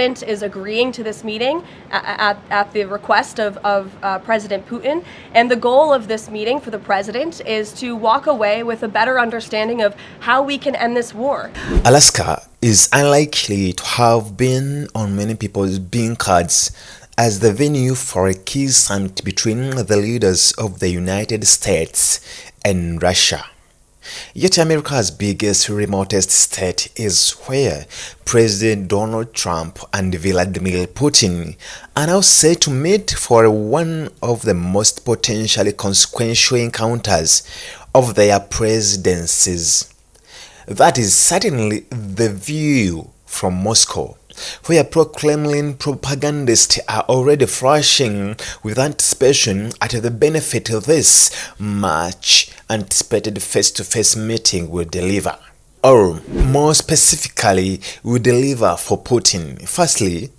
Is agreeing to this meeting at the request of President Putin, and the goal of this meeting for the president is to walk away with a better understanding of how we can end this war. Alaska is unlikely to have been on many people's bingo cards as the venue for a key summit between the leaders of the United States and Russia. Yet America's biggest, remotest state is where President Donald Trump and Vladimir Putin are now set to meet for one of the most potentially consequential encounters of their presidencies. That is certainly the view from Moscow, where pro-Kremlin propagandists are already flashing with anticipation at the benefit this much anticipated face-to-face meeting will deliver. Or, more specifically, will deliver for Putin. Firstly,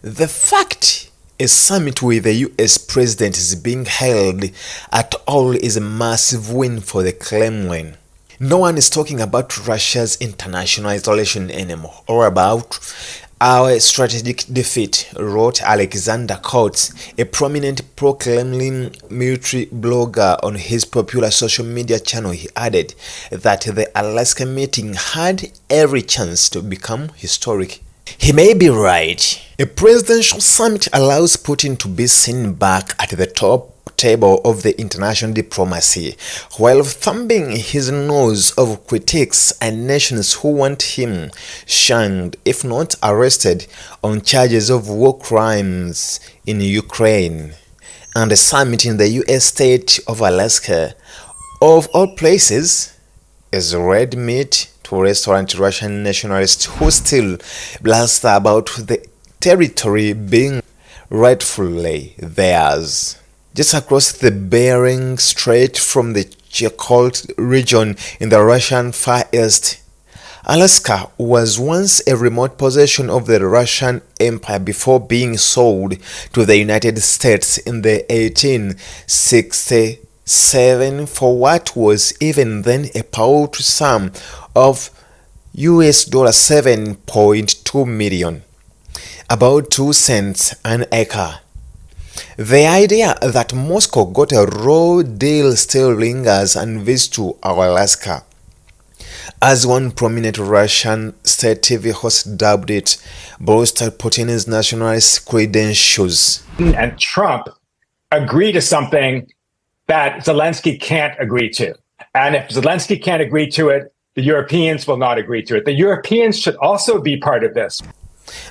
the fact a summit with the US president is being held at all is a massive win for the Kremlin. No one is talking about Russia's international isolation anymore, or about our strategic defeat, wrote Alexander Kurtz, a prominent pro-Kremlin military blogger on his popular social media channel. He added that the Alaska meeting had every chance to become historic. He may be right. A presidential summit allows Putin to be seen back at the top table of the international diplomacy, while thumbing his nose of critics and nations who want him shunned, if not arrested, on charges of war crimes in Ukraine. And a summit in the US state of Alaska, of all places, is red meat to restaurant Russian nationalists who still blast about the territory being rightfully theirs. Just across the Bering Strait from the Chukotsk region in the Russian Far East, Alaska was once a remote possession of the Russian Empire before being sold to the United States in the 1867 for what was even then a paltry sum of US $7.2 million, about 2 cents an acre. The idea that Moscow got a raw deal still lingers and visits to Alaska. As one prominent Russian state TV host dubbed it, bolstered Putin's nationalist credentials. And Trump agreed to something that Zelensky can't agree to. And if Zelensky can't agree to it, the Europeans will not agree to it. The Europeans should also be part of this.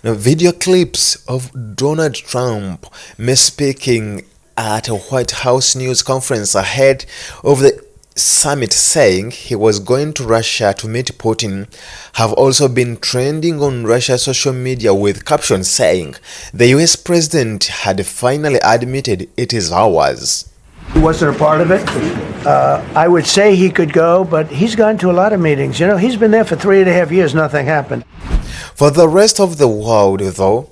Now, video clips of Donald Trump speaking at a White House news conference ahead of the summit saying he was going to Russia to meet Putin have also been trending on Russia's social media, with captions saying the US president had finally admitted it is ours. He wasn't a part of it. I would say he could go, but he's gone to a lot of meetings. You know, he's been there for 3.5 years, nothing happened. For the rest of the world, though,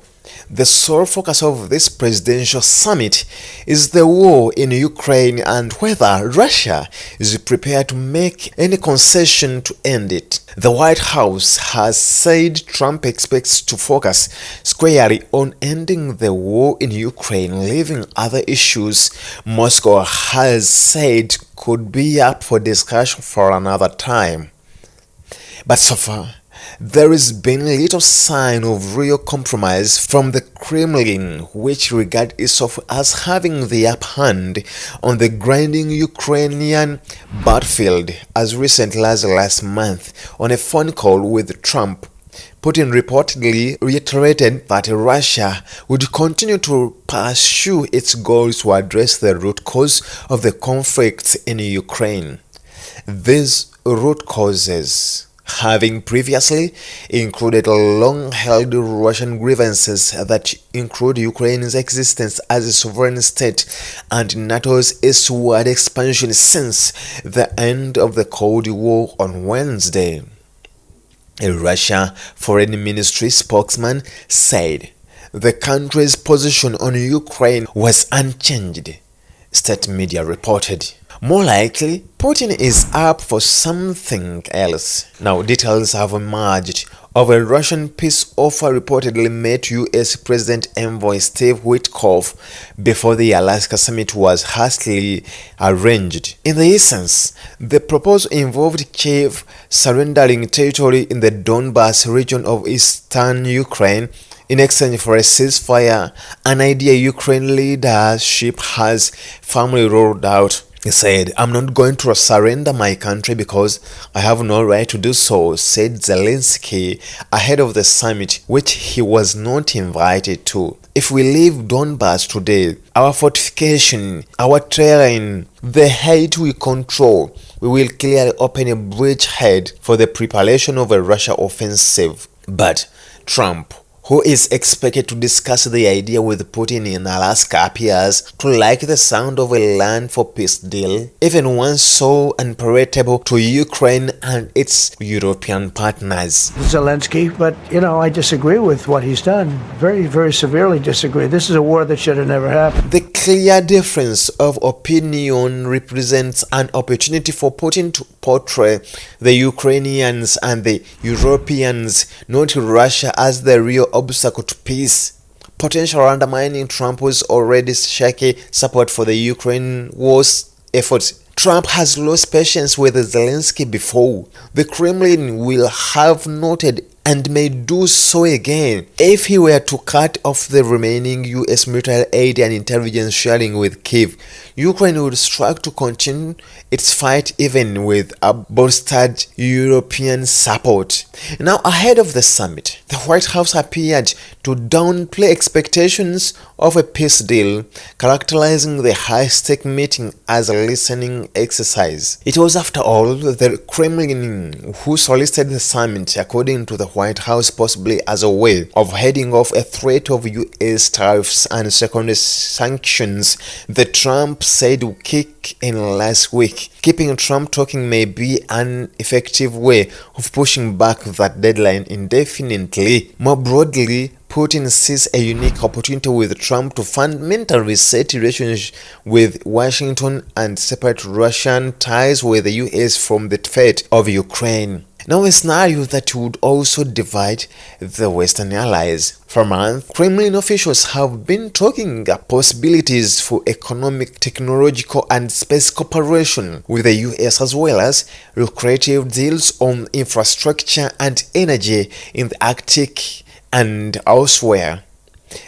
the sole focus of this presidential summit is the war in Ukraine and whether Russia is prepared to make any concession to end it. The White House has said Trump expects to focus squarely on ending the war in Ukraine, leaving other issues Moscow has said could be up for discussion for another time. But so far, there has been little sign of real compromise from the Kremlin, which regards itself as having the upper hand on the grinding Ukrainian battlefield. As recently as last month, on a phone call with Trump, Putin reportedly reiterated that Russia would continue to pursue its goals to address the root cause of the conflict in Ukraine. These root causes having previously included long-held Russian grievances that include Ukraine's existence as a sovereign state and NATO's eastward expansion since the end of the Cold War on Wednesday. A Russia Foreign Ministry spokesman said the country's position on Ukraine was unchanged, state media reported. More likely, Putin is up for something else. Now, details have emerged of a Russian peace offer reportedly made to U.S. President Envoy Steve Witkoff before the Alaska summit was hastily arranged. In the essence, the proposal involved Kyiv surrendering territory in the Donbas region of eastern Ukraine in exchange for a ceasefire, an idea Ukraine leadership has firmly rolled out. He said, "I'm not going to surrender my country because I have no right to do so," said Zelensky ahead of the summit, which he was not invited to. "If we leave Donbas today, our fortification, our terrain, the height we control, we will clearly open a bridgehead for the preparation of a Russia offensive." But Trump, who is expected to discuss the idea with Putin in Alaska, appears to like the sound of a land for peace deal, even one so unpalatable to Ukraine and its European partners. Zelensky, but I disagree with what he's done. Very, very severely disagree. This is a war that should have never happened. The clear difference of opinion represents an opportunity for Putin to portray the Ukrainians and the Europeans, not Russia, as the real obstacle to peace, potential undermining Trump's already shaky support for the Ukraine war's efforts. Trump has lost patience with Zelensky before. The Kremlin will have noted and may do so again if he were to cut off the remaining U.S. military aid and intelligence sharing with Kyiv. Ukraine would struggle to continue its fight even with a bolstered European support. Now, ahead of the summit, the White House appeared to downplay expectations of a peace deal, characterizing the high-stake meeting as a listening exercise. It was, after all, the Kremlin who solicited the summit, according to the White House, possibly as a way of heading off a threat of U.S. tariffs and secondary sanctions that Trump said would kick in last week. Keeping Trump talking may be an effective way of pushing back that deadline indefinitely. More broadly, Putin sees a unique opportunity with Trump to fundamentally reset relations with Washington and separate Russian ties with the US from the fate of Ukraine. Now, a scenario that would also divide the Western allies. For months, Kremlin officials have been talking about possibilities for economic, technological, and space cooperation with the US, as well as lucrative deals on infrastructure and energy in the Arctic and elsewhere.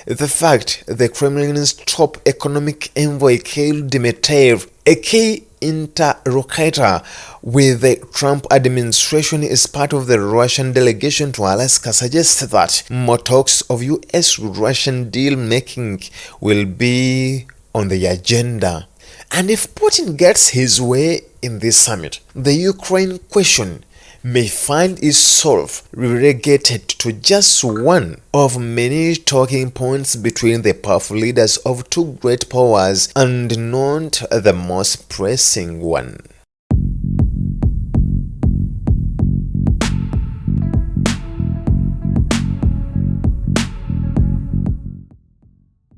The fact the Kremlin's top economic envoy Kirill Dmitriev, a key interlocutor with the Trump administration, is part of the Russian delegation to Alaska, suggests that more talks of US-Russian deal-making will be on the agenda. And if Putin gets his way in this summit, the Ukraine question may find itself relegated to just one of many talking points between the powerful leaders of two great powers, and not the most pressing one.